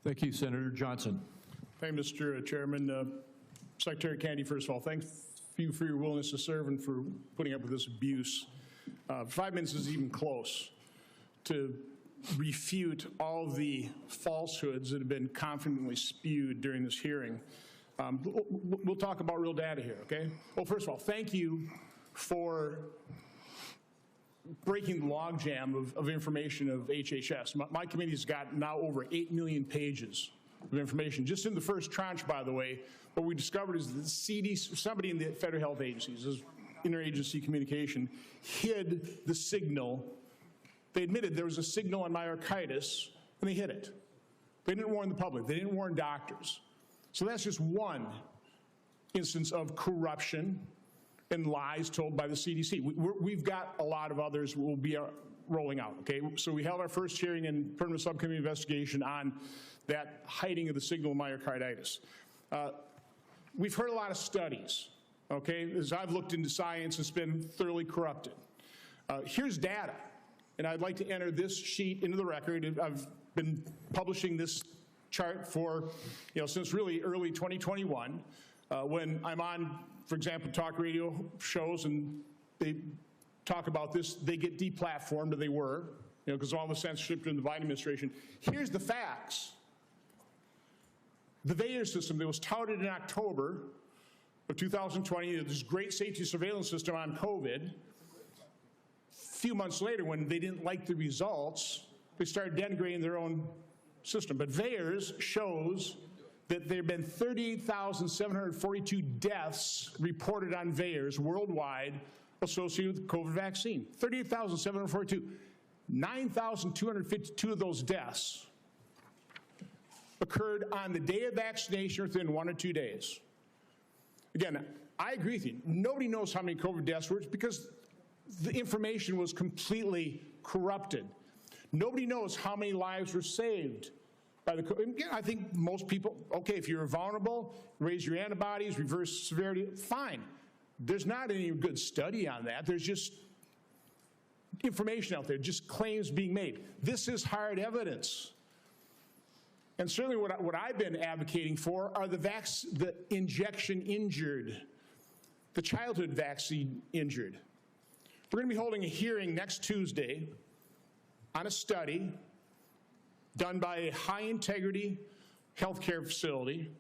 Thank you, Senator Johnson. Thank you, Mr. Chairman. Secretary Kennedy, first of all, thanks you for your willingness to serve and for putting up with this abuse. 5 minutes is even close to refute all the falsehoods that have been confidently spewed during this hearing. We'll talk about real data here, okay? Well, first of all, thank you for breaking the logjam of information of HHS. My committee's got now over 8 million pages of information. Just in the first tranche, by the way, what we discovered is that the CDC, somebody in the federal health agencies, this interagency communication, hid the signal. They admitted there was a signal on myocarditis, and they hid it. They didn't warn the public. They didn't warn doctors. So that's just one instance of corruption and lies told by the CDC. We've got a lot of others we'll be rolling out, okay? So we held our first hearing and permanent subcommittee investigation on that hiding of the signal of myocarditis. We've heard a lot of studies, okay? As I've looked into science, it's been thoroughly corrupted. Here's data, and I'd like to enter this sheet into the record. I've been publishing this chart for, since really early 2021. When I'm on, for example, talk radio shows and they talk about this, they get deplatformed, or they were, because of all the censorship during the Biden administration. Here's the facts. The VAERS system that was touted in October of 2020, this great safety surveillance system on COVID, a few months later, when they didn't like the results, they started denigrating their own system. But VAERS shows that there have been 38,742 deaths reported on VAERS worldwide associated with the COVID vaccine. 38,742. 9,252 of those deaths occurred on the day of vaccination within 1 or 2 days. Again, I agree with you. Nobody knows how many COVID deaths were because the information was completely corrupted. Nobody knows how many lives were saved. I think most people, okay, if you're vulnerable, raise your antibodies, reverse severity, fine. There's not any good study on that. There's just information out there, just claims being made. This is hard evidence. And certainly what I've been advocating for are the injection injured, the childhood vaccine injured. We're going to be holding a hearing next Tuesday on a study done by a high-integrity healthcare facility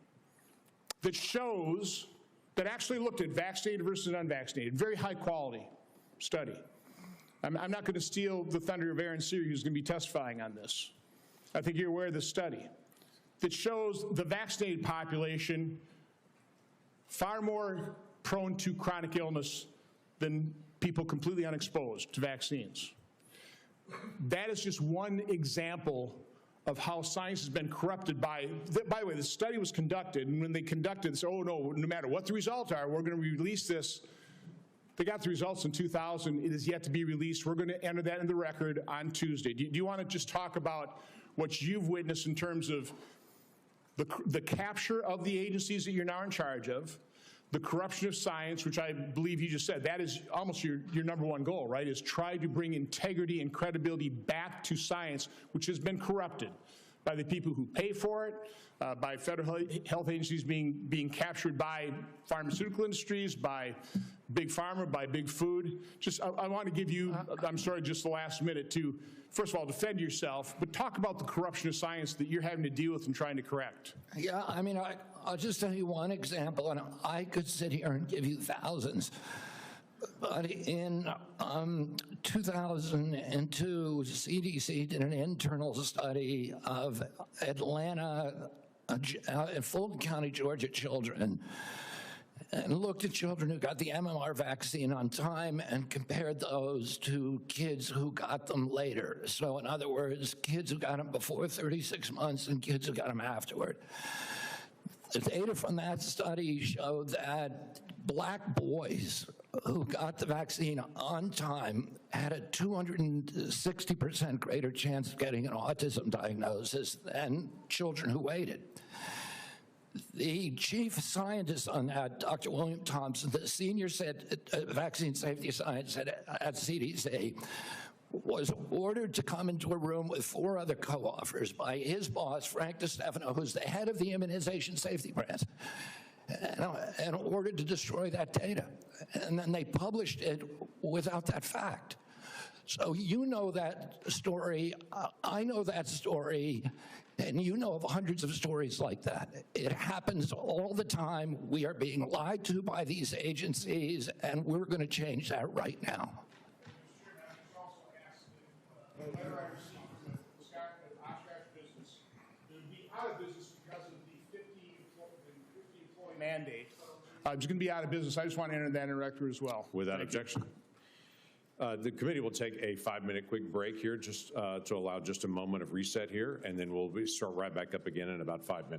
that shows, that actually looked at vaccinated versus unvaccinated, very high-quality study. I'm not going to steal the thunder of Aaron Seary, who's going to be testifying on this. I think you're aware of this study that shows the vaccinated population far more prone to chronic illness than people completely unexposed to vaccines. That is just one example of how science has been corrupted by the way, the study was conducted, and when they conducted this, oh no matter what the results are, we're going to release this. They got the results in 2000. It is yet to be released. We're going to enter that in the record on Tuesday. Do you want to just talk about what you've witnessed in terms of the capture of the agencies that you're now in charge of, the corruption of science, which I believe you just said, that is almost your number one goal, right, is try to bring integrity and credibility back to science, which has been corrupted by the people who pay for it, by federal health agencies being captured by pharmaceutical industries, by big pharma, by big food. Just, I want to give you, I'm sorry, just the last minute to, first of all, defend yourself, but talk about the corruption of science that you're having to deal with and trying to correct. Yeah, I mean, I'll just tell you one example, and I could sit here and give you thousands. But in 2002, CDC did an internal study of Atlanta and Fulton County, Georgia children, and looked at children who got the MMR vaccine on time and compared those to kids who got them later. So in other words, kids who got them before 36 months and kids who got them afterward. The data from that study showed that black boys who got the vaccine on time had a 260% greater chance of getting an autism diagnosis than children who waited. The chief scientist on that, Dr. William Thompson, the senior vaccine safety scientist at CDC, was ordered to come into a room with 4 other co-authors by his boss, Frank DiStefano, who's the head of the Immunization Safety Branch, and ordered to destroy that data. And then they published it without that fact. So you know that story, I know that story, and you know of hundreds of stories like that. It happens all the time. We are being lied to by these agencies, and we're going to change that right now. The letter I received from the Oshkosh business, it would be out of business because of the 50 employee mandate. It's going to be out of business. I just want to enter that in the record as well. Without objection. The committee will take a 5-minute quick break here just to allow just a moment of reset here, and then we'll start right back up again in about 5 minutes.